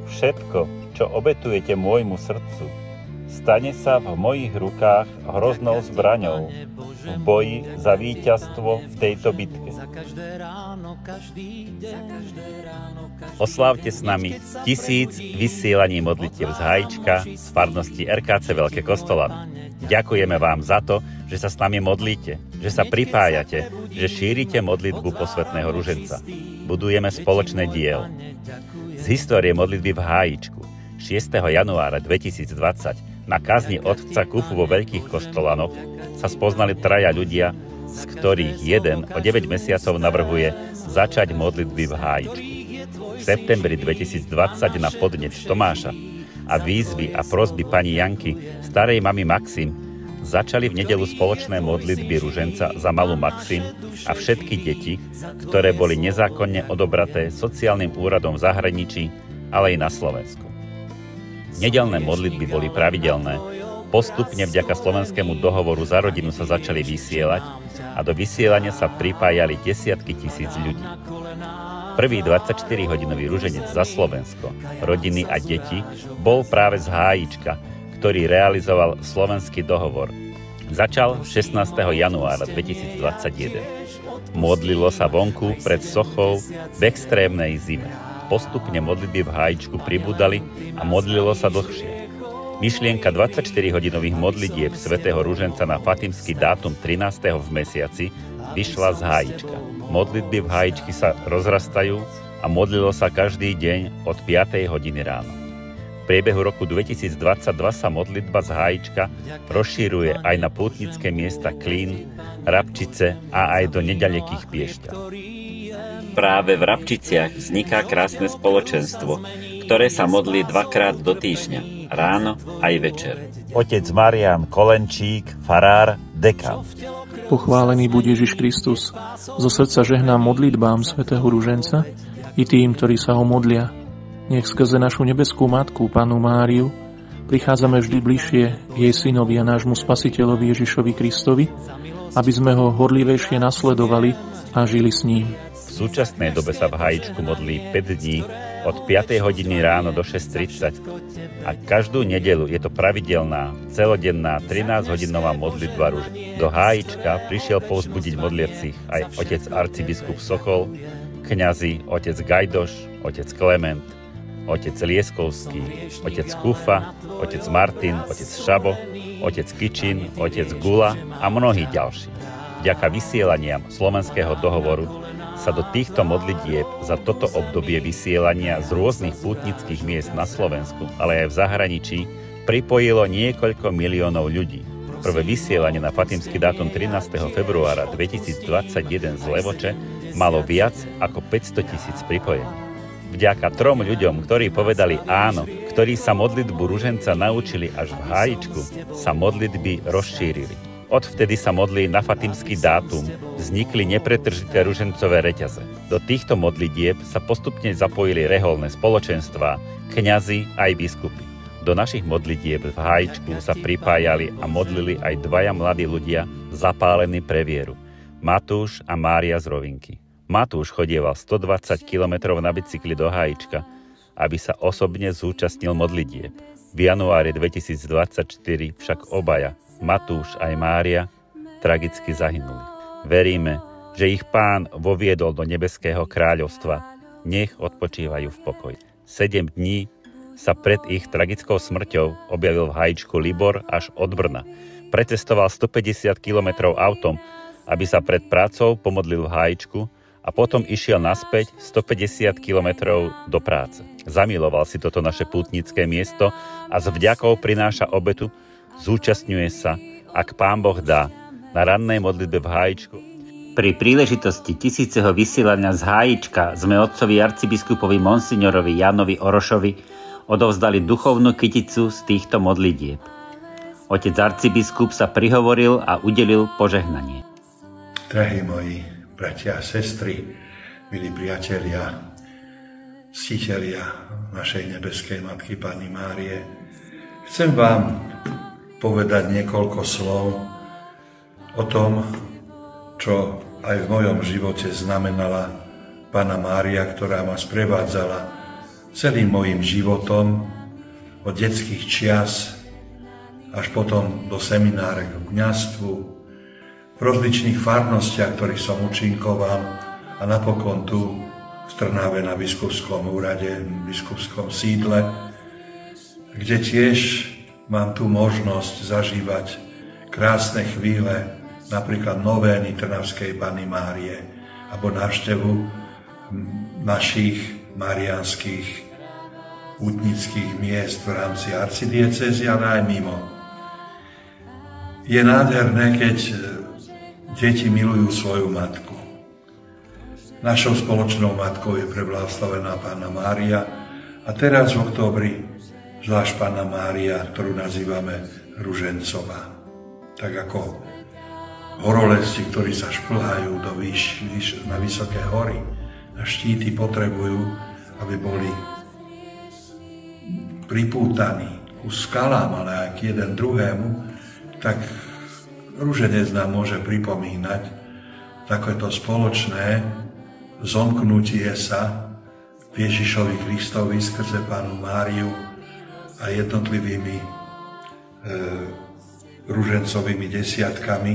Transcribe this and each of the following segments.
Všetko, čo obetujete môjmu srdcu, stane sa v mojich rukách hroznou zbraňou v boji za víťazstvo v tejto bitke. Oslávte s nami 1000 vysielaní modlitieb z Hájička z farnosti RKC Veľké Kostolany. Ďakujeme vám za to, že sa s nami modlíte, že sa pripájate, že šírite modlitbu posvätného ruženca. Budujeme spoločné dielo. Z histórie modlitby v Hájičku 6. januára 2020 na kazni otca Kufu vo Veľkých Kostolanoch sa spoznali traja ľudia, z ktorých jeden o 9 mesiacov navrhuje začať modlitby v Hájičku. V septembri 2020 na podnet Tomáša a výzvy a prosby pani Janky, starej mamy Maxim, začali v nedeľu spoločné modlitby ruženca za malú Maxim a všetky deti, ktoré boli nezákonne odobraté sociálnym úradom v zahraničí, ale aj na Slovensku. Nedeľné modlitby boli pravidelné. Postupne vďaka Slovenskému dohovoru za rodinu sa začali vysielať a do vysielania sa pripájali desiatky tisíc ľudí. Prvý 24-hodinový ruženec za Slovensko, rodiny a deti bol práve z Hájička, ktorý realizoval Slovenský dohovor. Začal 16. januára 2021. Modlilo sa vonku pred sochou v extrémnej zime. Postupne modlitby v Hájičku pribúdali a modlilo sa dlhšie. Myšlienka 24-hodinových modlitieb svätého ruženca na fatimský dátum 13. v mesiaci vyšla z Hájička. Modlitby v Hájičky sa rozrastajú a modlilo sa každý deň od 5. hodiny ráno. V priebehu roku 2022 sa modlitba z Hájička rozšíruje aj na pútnické miesta Klín, Rabčice a aj do neďalekých Piešťan. Práve v Rabčiciach vzniká krásne spoločenstvo, ktoré sa modlí dvakrát do týždňa, ráno aj večer. Otec Marián Kolenčík, farár, dekan. Pochválený buď Ježiš Kristus. Zo srdca žehnám modlitbám svätého ruženca i tým, ktorí sa ho modlia. Nech skrze našu nebeskú matku, Pannu Máriu, prichádzame vždy bližšie k jej synovi a nášmu spasiteľovi Ježišovi Kristovi, aby sme ho horlivejšie nasledovali a žili s ním. V súčasnej dobe sa v Hájičku modlí 5 dní od 5. hodiny ráno do 6:30 a každú nedeľu je to pravidelná, celodenná 13-hodinová modlitba ruženca. Do Hájička prišiel povzbudiť modliacich aj otec arcibiskup Sokol, kňazi otec Gajdoš, otec Klement, otec Lieskovský, otec Kufa, otec Martin, otec Šabo, otec Kičin, otec Gula a mnohí ďalší. Vďaka vysielaniam Slovenského dohovoru sa do týchto modlitieb za toto obdobie vysielania z rôznych pútnických miest na Slovensku, ale aj v zahraničí, pripojilo niekoľko miliónov ľudí. Prvé vysielanie na fatimský dátum 13. februára 2021 z Levoče malo viac ako 500 000 pripojení. Vďaka 3 ľuďom, ktorí povedali áno, ktorí sa modlitbu ruženca naučili až v Hájičku, sa modlitby rozšírili. Odvtedy sa modlí na fatimský dátum, vznikli nepretržité ružencové reťaze. Do týchto modlitieb sa postupne zapojili reholné spoločenstvá, kňazi aj biskupy. Do našich modlitieb v Hájičku sa pripájali a modlili aj 2 mladí ľudia zapálení pre vieru, Matúš a Mária z Rovinky. Matúš chodieval 120 km na bicykli do Hájička, aby sa osobne zúčastnil modlitieb. V januári 2024 však obaja, Matúš aj Mária, tragicky zahynuli. Veríme, že ich Pán voviedol do nebeského kráľovstva. Nech odpočívajú v pokoji. 7 dní sa pred ich tragickou smrťou objavil v Hájičku Libor až od Brna. Precestoval 150 km autom, aby sa pred prácou pomodlil v Hájičku a potom išiel naspäť 150 km do práce. Zamiloval si toto naše pútnické miesto a s vďakou prináša obetu. Zúčastňuje sa, ak Pán Boh dá, na rannej modlitbe v Hájičku. Pri príležitosti 1000. vysielania z Hájička sme otcovi arcibiskupovi monsignorovi Jánovi Orošovi odovzdali duchovnú kyticu z týchto modlitieb. Otec arcibiskup sa prihovoril a udelil požehnanie. Drahí moji bratia a sestry, milí priatelia, ctitelia našej nebeskej Matky Panny Márie, chcem vám povedať niekoľko slov o tom, čo aj v mojom živote znamenala Panna Mária, ktorá ma sprevádzala celým mojim životom, od detských čias až potom do semináre k kňazstvu, v rozličných farnostiach, ktorých som účinkoval a napokon tu v Trnave na biskupskom úrade, biskupskom sídle, kde tiež mám tu možnosť zažívať krásne chvíle, napríklad novény Trnavskej Panny Márie alebo návštevu našich mariánskych pútnických miest v rámci arcidiecézy, ale aj mimo. Je nádherné, keď deti milujú svoju matku. Našou spoločnou matkou je preblahoslavená Panna Mária a teraz v októbri zvlášť Panna Mária, ktorú nazývame Ružencová. Tak ako horolezci, ktorí sa šplhajú na vysoké hory, na štíty potrebujú, aby boli pripútaní ku skalám, ale aj k jeden druhému, tak ruženec nám môže pripomínať takéto spoločné zomknutie sa v Ježišovi Kristovi skrze Pannu Máriu a jednotlivými ružencovými desiatkami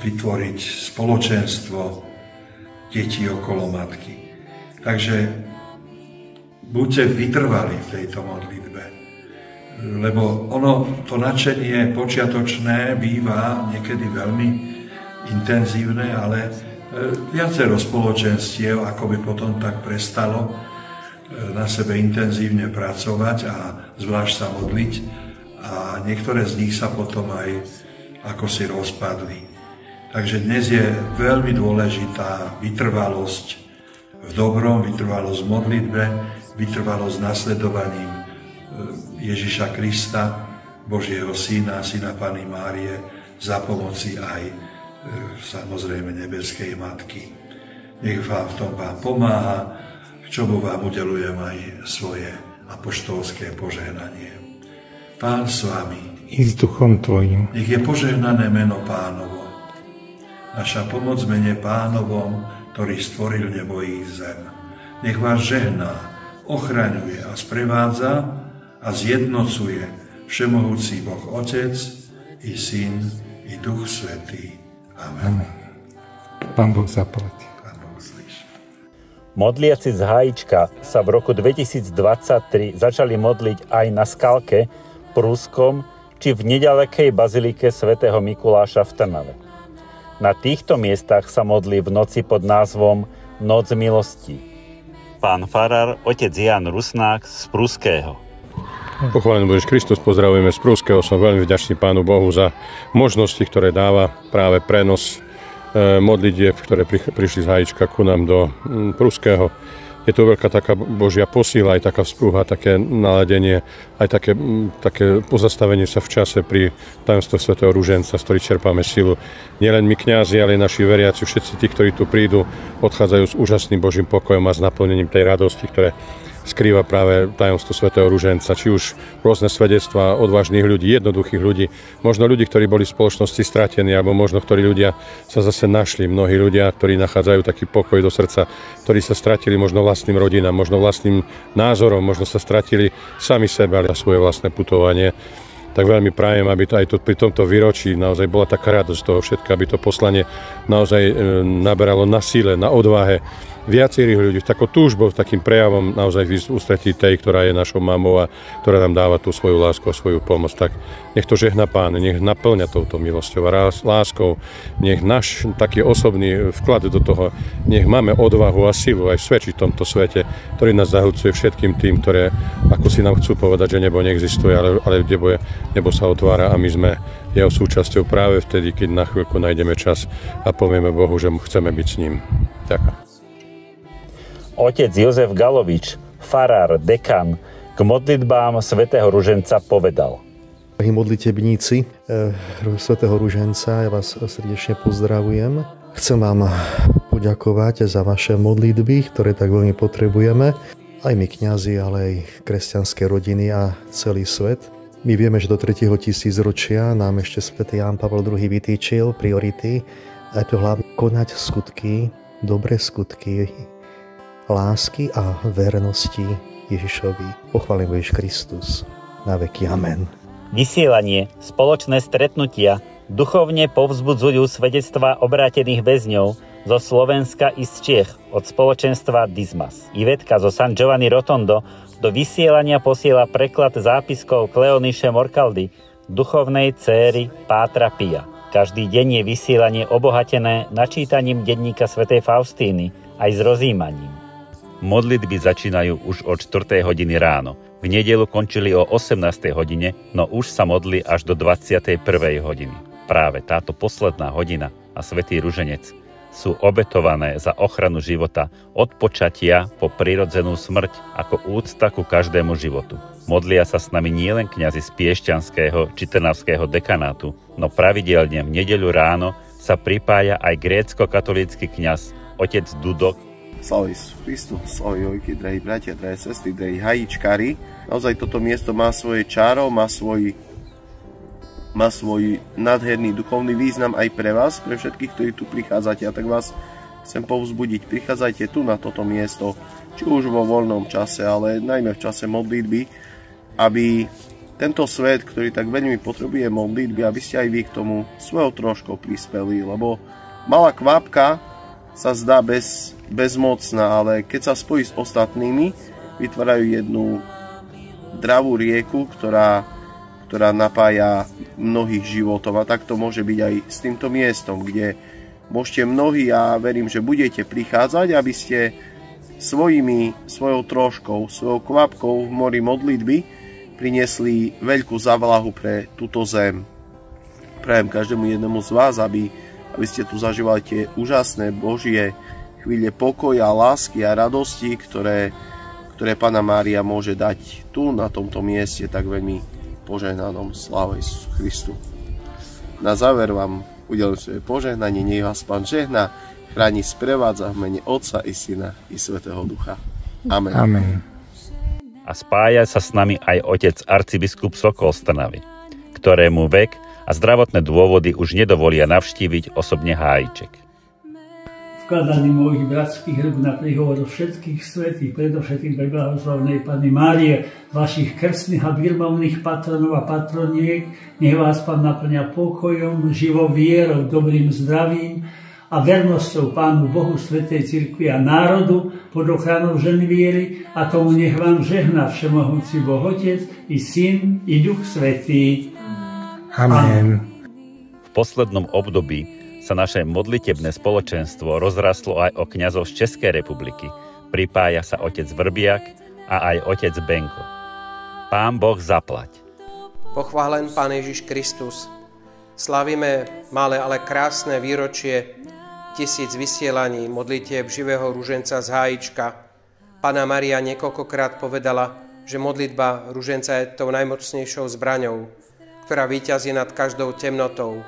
vytvoriť spoločenstvo detí okolo matky. Takže buďte vytrvali v tejto modlitbe, lebo ono, to nadšenie počiatočné býva niekedy veľmi intenzívne, ale viacero spoločenstiev, ako by potom tak prestalo na sebe intenzívne pracovať a zvlášť sa modliť a niektoré z nich sa potom aj ako si rozpadli. Takže dnes je veľmi dôležitá vytrvalosť v dobrom, vytrvalosť v modlitbe, vytrvalosť nasledovaním Ježiša Krista, Božieho Syna, Syna Panny Márie, za pomoci aj samozrejme nebeskej Matky. Nech vám v tom Pán pomáha, k čomu vám udelujem aj svoje apoštolské požehnanie. Pán s vami. I s duchom tvojim. Nech je požehnané meno Pánovo. Naša pomoc mene Pánovom, ktorý stvoril nebo i zem. Nech vás žehná, ochraňuje a sprevádza a zjednocuje všemohúci Boh Otec, i Syn, i Duch Svätý. Amen. Pán Boh zaplatí. Pán Boh slíš. Modliaci z Hájčka sa v roku 2023 začali modliť aj na Skalke, Prúskom či v nedalekej bazilike svätého Mikuláša v Trnave. Na týchto miestach sa modlí v noci pod názvom Noc milostí. Pán farár, otec Jan Rusnák z Prúského. Pochválený Bože Kristus, pozdravujeme z Prúského. Som veľmi vďačný Pánu Bohu za možnosti, ktoré dáva práve prenos modlitieb, ktoré prišli z Hájčka ku nám do Prúského. Je to veľká taká Božia posila, aj taká vzprúha, také naladenie, aj také pozastavenie sa v čase pri tajomstve svätého Ruženca, z ktorých čerpáme silu. Nielen my kňazi, ale aj naši veriaci, všetci tí, ktorí tu prídu, odchádzajú s úžasným Božím pokojom a s naplnením tej radosti, ktoré skrýva práve tajomstvo svätého Ruženca, či už rôzne svedectvá odvážnych ľudí, jednoduchých ľudí, možno ľudí, ktorí boli v spoločnosti stratení, alebo možno ktorí ľudia sa zase našli, mnohí ľudia, ktorí nachádzajú taký pokoj do srdca, ktorí sa stratili možno vlastným rodinám, možno vlastným názorom, možno sa stratili sami sebe, ale svoje vlastné putovanie. Tak veľmi prajem, aby to aj pri tomto výročí naozaj bola taká radosť toho všetko, aby to poslanie naozaj naberalo na sile, na odvahe viacerých ľudí, takou túžbou, takým prejavom naozaj v ústretí tej, ktorá je našou mamou a ktorá nám dáva tú svoju lásku a svoju pomoc. Tak nech to žehná Pán, nech naplňa touto milosťou a láskou, nech náš taký osobný vklad do toho, nech máme odvahu a silu aj svedčiť v tomto svete, ktorý nás zahlcuje všetkým tým, ktoré ako si nám chcú povedať, že nebo neexistuje, ale nebo sa otvára a my sme jeho súčasťou práve vtedy, keď na chvíľku nájdeme čas a povieme Bohu, že chceme byť s ním. Ďakujem. Otec Jozef Galovič, farár, dekan, k modlitbám svätého Ruženca povedal. Drahí modlitebníci svätého Ruženca, ja vás srdečne pozdravujem. Chcem vám poďakovať za vaše modlitby, ktoré tak veľmi potrebujeme. Aj my kňazi, ale aj kresťanské rodiny a celý svet. My vieme, že do 3. tisícročia nám ešte svätý Ján Pavol II vytýčil priority, a to hlavne konať skutky, dobré skutky, lásky a vernosti Ježišovi. Pochválený Ježiš Kristus. Na veky. Amen. Vysielanie, spoločné stretnutia duchovne povzbudzujú svedectvá obrátených väzňov zo Slovenska i z Čiech od spoločenstva Dismas. Ivetka zo San Giovanni Rotondo do vysielania posiela preklad zápiskov Kleoniše Morkaldy, duchovnej céry Pátra Pia. Každý deň je vysielanie obohatené načítaním denníka svätej Faustíny aj s rozjímaním. Modlitby začínajú už od 4. hodiny ráno. V nedeľu končili o 18. hodine, no už sa modli až do 21. hodiny. Práve táto posledná hodina a svätý ruženec sú obetované za ochranu života od počatia po prirodzenú smrť ako úcta ku každému životu. Modlia sa s nami nielen kňazi z Piešťanského či Trnavského dekanátu, no pravidelne v nedeľu ráno sa pripája aj grécko-katolícky kňaz otec Dudok. Sláva Isusu Christu, sláva Jojky, drahí bratia, drahé sestry, drahí hajíčkári. Naozaj toto miesto má svoje čaro, má svoj nádherný duchovný význam aj pre vás, pre všetkých, ktorí tu prichádzate. A tak vás chcem povzbudiť, prichádzajte tu na toto miesto, či už vo voľnom čase, ale najmä v čase modlitby, aby tento svet, ktorý tak veľmi potrebuje modlitby, aby ste aj vy k tomu svojou troškou prispeli, lebo malá kvapka sa zdá bezmocná, ale keď sa spojí s ostatnými, vytvárajú jednu dravú rieku, ktorá napája mnohých životov. A tak to môže byť aj s týmto miestom, kde môžete mnohí, a verím, že budete prichádzať, aby ste svojou troškou, svojou kvapkou v mori modlitby priniesli veľkú zavlahu pre túto zem. Prajem každému jednému z vás, aby ste tu zažívali tie úžasné Božie chvíle pokoja, lásky a radosti, ktoré Panna Mária môže dať tu, na tomto mieste, tak veľmi požehnanom. Sláva Isusu Christu. Na záver vám udelujem svoje požehnanie, nech vás Pán žehná, chráni, sprevádza v mene Otca i Syna i Svätého Ducha. Amen. Amen. A spája sa s nami aj otec arcibiskup Sokol z Trnavy, ktorému vek a zdravotné dôvody už nedovolia navštíviť osobne hájiček. Vkladaní mojich bratských rúk na príhovor všetkých svätých, predovšetkým pre blahoslavenej Panny Márie, vašich krstných a birmovných patronov a patroniek, nech vás Pán naplňa pokojom, živou vierou, dobrým zdravím a vernosťou Pánu Bohu, Svätej Cirkvi a národu pod ochranou ženy viery, a tomu nech vám žehná všemohúci Boh Otec i Syn i Duch Svätý. Amen. V poslednom období sa naše modlitebné spoločenstvo rozrastlo aj o kňazov z Českej republiky. Pripája sa otec Vrbiak a aj otec Benko. Pán Boh zaplať. Pochválen Pán Ježiš Kristus. Slavíme malé, ale krásne výročie 1000 vysielaní modlitieb živého ruženca z hájička. Panna Mária niekoľkokrát povedala, že modlitba ruženca je tou najmocnejšou zbraňou, ktorá víťazí nad každou temnotou.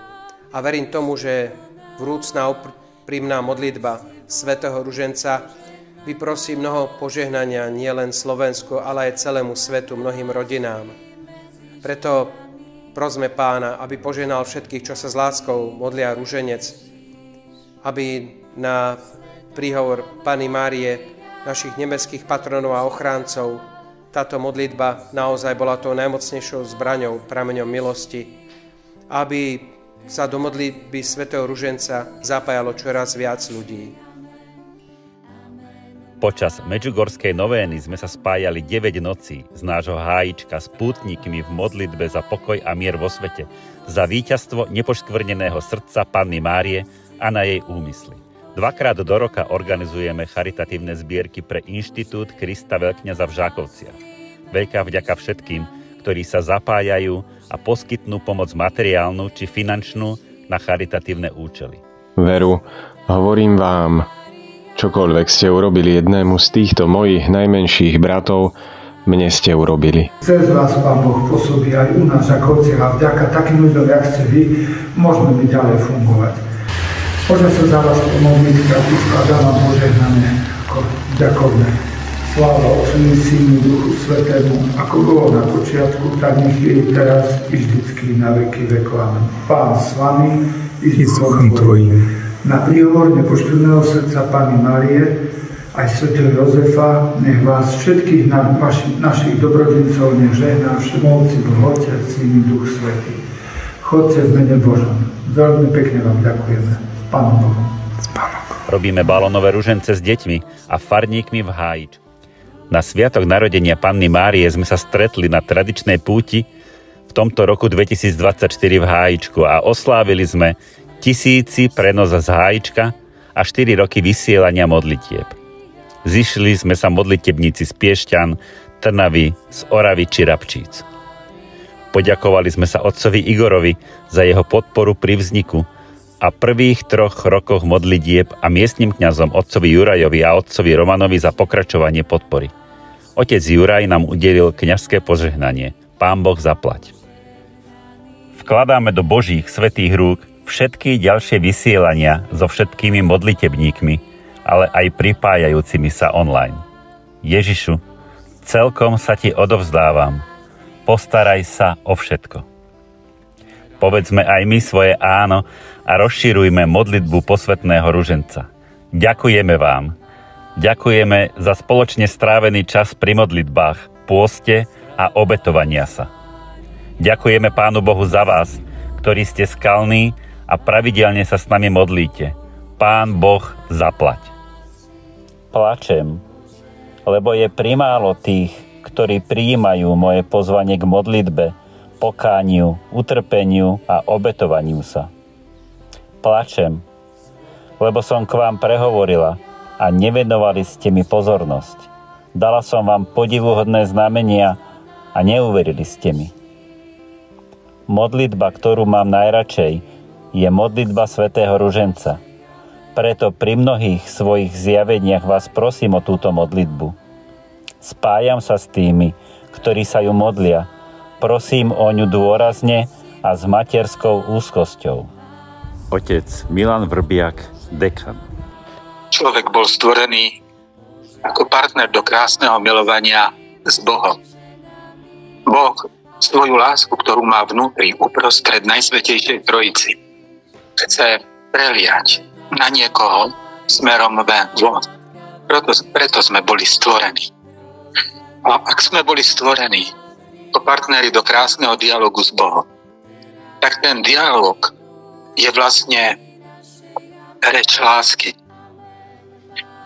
A verím tomu, že vrúcna úprimná modlitba svätého ruženca vyprosí mnoho požehnania nielen Slovensku, ale aj celému svetu, mnohým rodinám. Preto prosme Pána, aby požehnal všetkých, čo sa s láskou modlia ruženec, aby na príhovor Panny Márie, našich nebeských patronov a ochráncov, táto modlitba naozaj bola tou najmocnejšou zbraňou, prameňom milosti, aby sa do modlitby svätého ruženca zapájalo čoraz viac ľudí. Počas medžugorskej novény sme sa spájali 9 nocí z nášho hájička s pútnikmi v modlitbe za pokoj a mier vo svete, za víťazstvo nepoškvrneného srdca Panny Márie a na jej úmysly. Dvakrát do roka organizujeme charitatívne zbierky pre Inštitút Krista Veľkňaza v Žákovciach. Veľká vďaka všetkým, ktorí sa zapájajú a poskytnú pomoc materiálnu či finančnú na charitatívne účely. Veru, hovorím vám, čokoľvek ste urobili jednému z týchto mojich najmenších bratov, mne ste urobili. Cez vás Pán Boh pôsobí aj u nás v Žákovciach a vďaka takým ľuďom, jak ste vy, môžeme byť ďalej fungovať. Môžem sa za vás pomodliť, kratičko, a dám vám požehnanie ako ďakovné. Sláva Otcu i Synu, Duchu Svätému, ako bolo na počiatku, tak nech je teraz i vždycky na veky vekov. Amen. Pán s vami i s duchom tvojím. Na príhovor nepoškvrneného srdca Panny Márie aj svätého Jozefa, nech vás všetkých našich dobrodincov nech žehná Všemovci, Boh Otec, Syn, Duch Svätý. Chodte v mene Božom. Veľmi pekne vám ďakujeme. S Pánom Bohom. Robíme balónové ružence s deťmi a farníkmi v Hájičku. Na sviatok narodenia Panny Márie sme sa stretli na tradičnej púti v tomto roku 2024 v Hájičku a oslávili sme 1000 prenos z Hájička a 4 roky vysielania modlitieb. Zišli sme sa modlitebníci z Piešťan, Trnavy, z Oravy či Rabčíc. Poďakovali sme sa otcovi Igorovi za jeho podporu pri vzniku a prvých 3 rokoch modlitieb a miestnym kňazom otcovi Jurajovi a otcovi Romanovi za pokračovanie podpory. Otec Juraj nám udelil kňazské požehnanie. Pán Boh zaplať. Vkladáme do Božích svätých rúk všetky ďalšie vysielania so všetkými modlitebníkmi, ale aj pripájajúcimi sa online. Ježišu, celkom sa ti odovzdávam. Postaraj sa o všetko. Povedzme aj my svoje áno a rozširujme modlitbu posvätného ruženca. Ďakujeme vám. Ďakujeme za spoločne strávený čas pri modlitbách, pôste a obetovania sa. Ďakujeme Pánu Bohu za vás, ktorí ste skalní a pravidelne sa s nami modlíte. Pán Boh zaplať. Plačem, lebo je primálo tých, ktorí prijímajú moje pozvanie k modlitbe, pokániu, utrpeniu a obetovaniu sa. Plačem, lebo som k vám prehovorila a nevenovali ste mi pozornosť. Dala som vám podivuhodné znamenia a neuverili ste mi. Modlitba, ktorú mám najradšej, je modlitba svätého ruženca. Preto pri mnohých svojich zjaveniach vás prosím o túto modlitbu. Spájam sa s tými, ktorí sa ju modlia. Prosím o ňu dôrazne a s materskou úzkosťou. Otec Milan Vrbiak, dekan. Človek bol stvorený ako partner do krásneho milovania s Bohom. Boh svoju lásku, ktorú má vnútri, uprostred Najsvätejšej Trojici, chce preliať na niekoho smerom von. Preto sme boli stvorení. A ak sme boli stvorení ako partneri do krásneho dialogu s Bohom, tak ten dialog je vlastne reč lásky.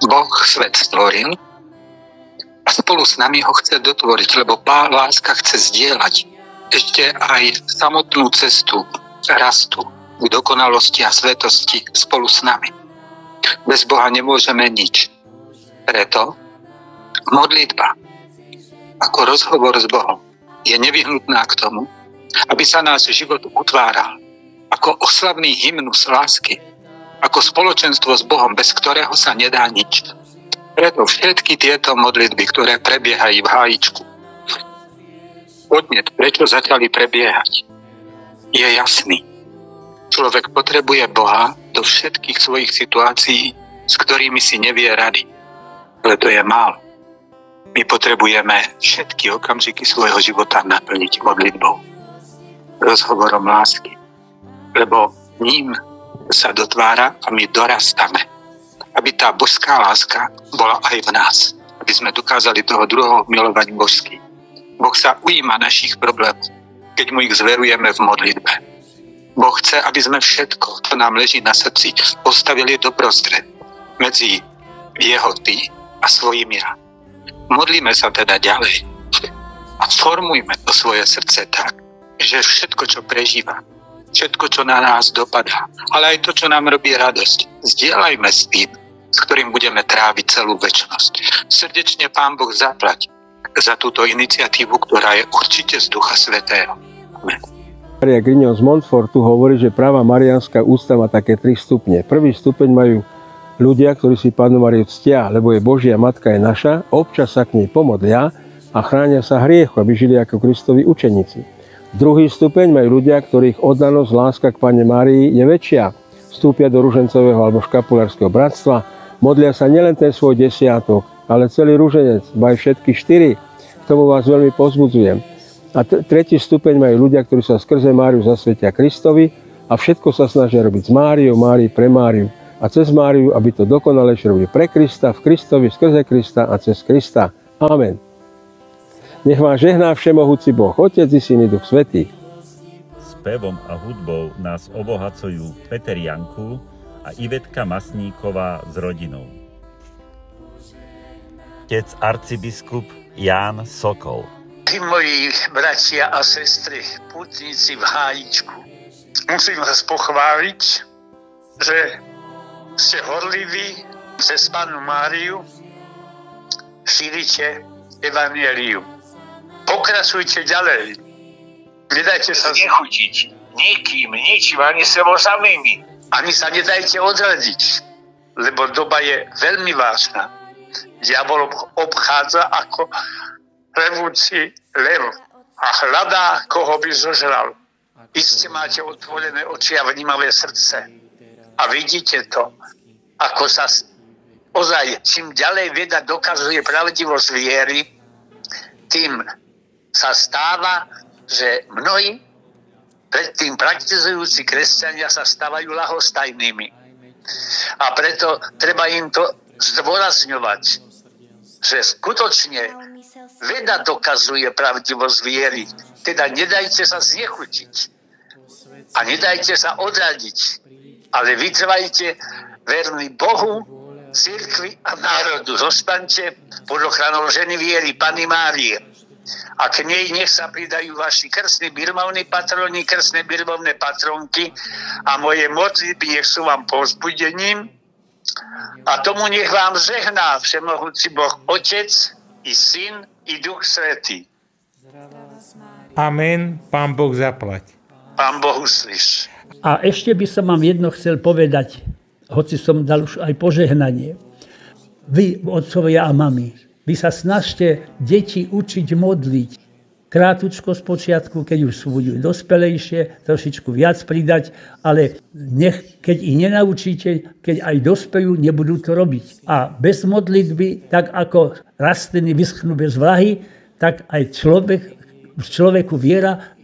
Boh svet stvoril a spolu s nami ho chce dotvoriť, lebo láska chce zdieľať ešte aj samotnú cestu rastu k dokonalosti a svetosti spolu s nami. Bez Boha nemôžeme nič. Preto modlitba ako rozhovor s Bohom je nevyhnutná k tomu, aby sa náš život utváral ako oslavný hymnus lásky, ako spoločenstvo s Bohom, bez ktorého sa nedá nič. Preto všetky tieto modlitby, ktoré prebiehajú v Hájičku, podnet, prečo začali prebiehať, je jasný. Človek potrebuje Boha do všetkých svojich situácií, s ktorými si nevie rady. Ale to je málo. My potrebujeme všetky okamžiky svojho života naplniť modlitbou, rozhovorom lásky. Lebo ním sa dotvára a my dorastame. Aby tá božská láska bola aj v nás. Aby sme dokázali toho druhého milovať božský. Boh sa ujíma našich problémov, keď mu ich zverujeme v modlitbe. Boh chce, aby sme všetko, čo nám leží na srdci, postavili doprostred medzi jeho ty a svojím ja. Modlíme sa teda ďalej a formujme to svoje srdce tak, že všetko, čo prežíva, všetko, čo na nás dopadá, ale aj to, čo nám robí radosť, zdieľajme s tým, s ktorým budeme tráviť celú večnosť. Srdečne Pán Boh zaplať za túto iniciatívu, ktorá je určite z Ducha Svätého. Amen. Maria Grignon z Montfortu hovorí, že práva mariánska úcta má také 3 stupne. Prvý stupeň majú ľudia, ktorí si Pannu Máriu ctia, lebo je Božia matka, je naša, občas sa k nej pomodlia a chránia sa hriechu, aby žili ako Kristovi učeníci. Druhý stupeň majú ľudia, ktorých oddanosť, láska k Panne Márii je väčšia. Vstúpia do ružencového alebo škapulárskeho bratstva, modlia sa nielen ten svoj desiatok, ale celý ruženec, aj všetky 4. K tomu vás veľmi povzbudzujem. A tretí stupeň majú ľudia, ktorí sa skrze Máriu zasvetia Kristovi a všetko sa snažia robiť s Máriou, Márii pre Máriu. a cez Máriu, aby to dokonalejšie robili pre Krista, v Kristovi, skrze Krista a cez Krista. Amen. Nech vás žehná všemohúci Boh, Otec i Syn i Duch Svätý. Spevom a hudbou nás obohacujú Peter Janku a Ivetka Masníková s rodinou. Otec arcibiskup Ján Sokol. Moji bratia a sestry, pútnici v Hájičku, musím vás pochváliť, že ste horliví cez Pannu Máriu, šírite evanjelium. Pokračujte ďalej. Nedajte sa znechutiť nikým, ničím, ani sebou samými. Ani sa nedajte odradiť, lebo doba je veľmi vážna. Diabol obchádza ako revúci lev a hľadá, koho by zožral. Iste máte otvorené oči a vnímavé srdce. A vidíte to, ako sa ozaj, čím ďalej veda dokazuje pravdivosť viery, tým sa stáva, že mnohí predtým praktizujúci kresťania sa stávajú ľahostajnými. A preto treba im to zdôrazňovať, že skutočne veda dokazuje pravdivosť viery. Teda nedajte sa znechutiť a nedajte sa odradiť, ale vytrvajte verní Bohu, cirkvi a národu. Zostaňte pod ochranou ženy viery, Panny Márie. A k nej nech sa pridajú vaši krstní birmovní patroni, krstné birmovné patronky a moje modlitby nech sú vám povzbudením. A tomu nech vám žehná všemohúci Boh, Otec i Syn i Duch Svätý. Amen. Pán Boh zaplať. Pán Boh uslyš. A ešte by som vám jedno chcel povedať, hoci som dal už aj požehnanie. Vy, otcovia a mami, vy sa snažte deti učiť modliť. Krátučko z počiatku, keď už budú dospelejšie, trošičku viac pridať, ale keď ich nenaučíte, keď aj dospejú, nebudú to robiť. A bez modlitby, tak ako rastliny vyschnú bez vlahy, tak aj človeku viera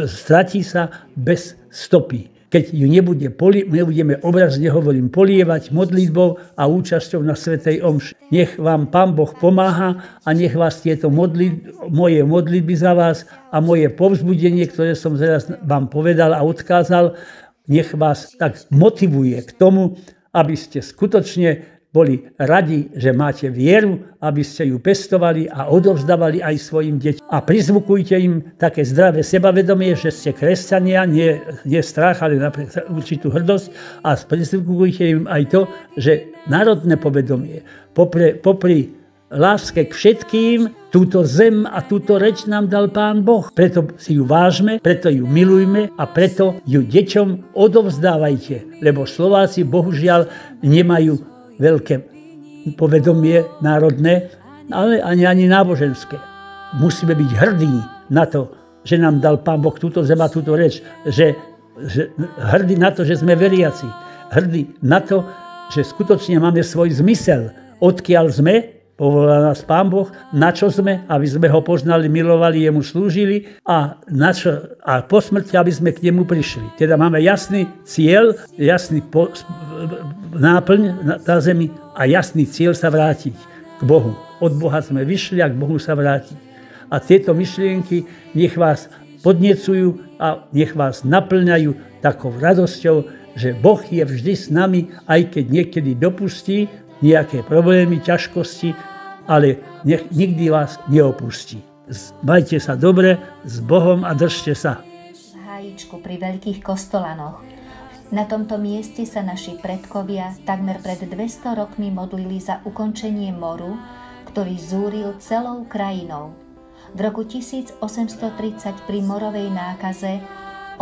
stratí sa bez stopy. Keď ju nebudeme obrazne hovorím polievať modlitbou a účasťou na svätej omši. Nech vám Pán Boh pomáha a nech vás tieto moje modlitby za vás a moje povzbudenie, ktoré som teraz vám povedal a odkázal, nech vás tak motivuje k tomu, aby ste skutočne boli radi, že máte vieru, aby ste ju pestovali a odovzdávali aj svojim deťom. A prizvukujte im také zdravé sebavedomie, že ste kresťania, nie strach, ale určitú hrdosť. A prizvukujte im aj to, že národné povedomie popri láske k všetkým, túto zem a túto reč nám dal Pán Boh. Preto si ju vážme, preto ju milujme a preto ju deťom odovzdávajte. Lebo Slováci bohužiaľ nemajú veľké povedomie národné, ale ani náboženské. Musíme byť hrdí na to, že nám dal Pán Boh túto zem a túto reč, že hrdí na to, že sme veriaci, hrdí na to, že skutočne máme svoj zmysel, odkiaľ sme, povolal nás Pán Boh, na čo sme, aby sme ho poznali, milovali, jemu slúžili a po smrti, aby sme k nemu prišli. Teda máme jasný cieľ, jasný náplň na zemi a jasný cieľ sa vrátiť k Bohu. Od Boha sme vyšli a k Bohu sa vrátiť. A tieto myšlienky nech vás podnecujú a nech vás naplňajú takou radosťou, že Boh je vždy s nami, aj keď niekedy dopustí nejaké problémy, ťažkosti, ale nikdy vás neopustí. Majte sa dobre, s Bohom a držte sa. V Hájičku pri Veľkých Kostolanoch. Na tomto mieste sa naši predkovia takmer pred 200 rokmi modlili za ukončenie moru, ktorý zúril celou krajinou. V roku 1830 pri morovej nákaze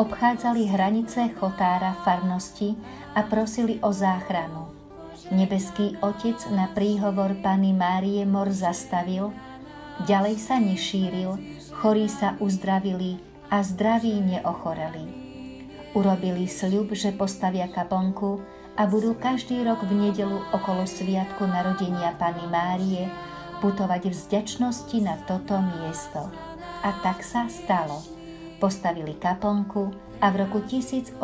obchádzali hranice Chotára farnosti a prosili o záchranu. Nebeský Otec na príhovor Panny Márie mor zastavil, ďalej sa nešíril, chorí sa uzdravili a zdraví neochoreli. Urobili sľub, že postavia kaplnku a budú každý rok v nedeľu okolo sviatku narodenia Panny Márie putovať v vďačnosti na toto miesto. A tak sa stalo. Postavili kaplnku a v roku 1831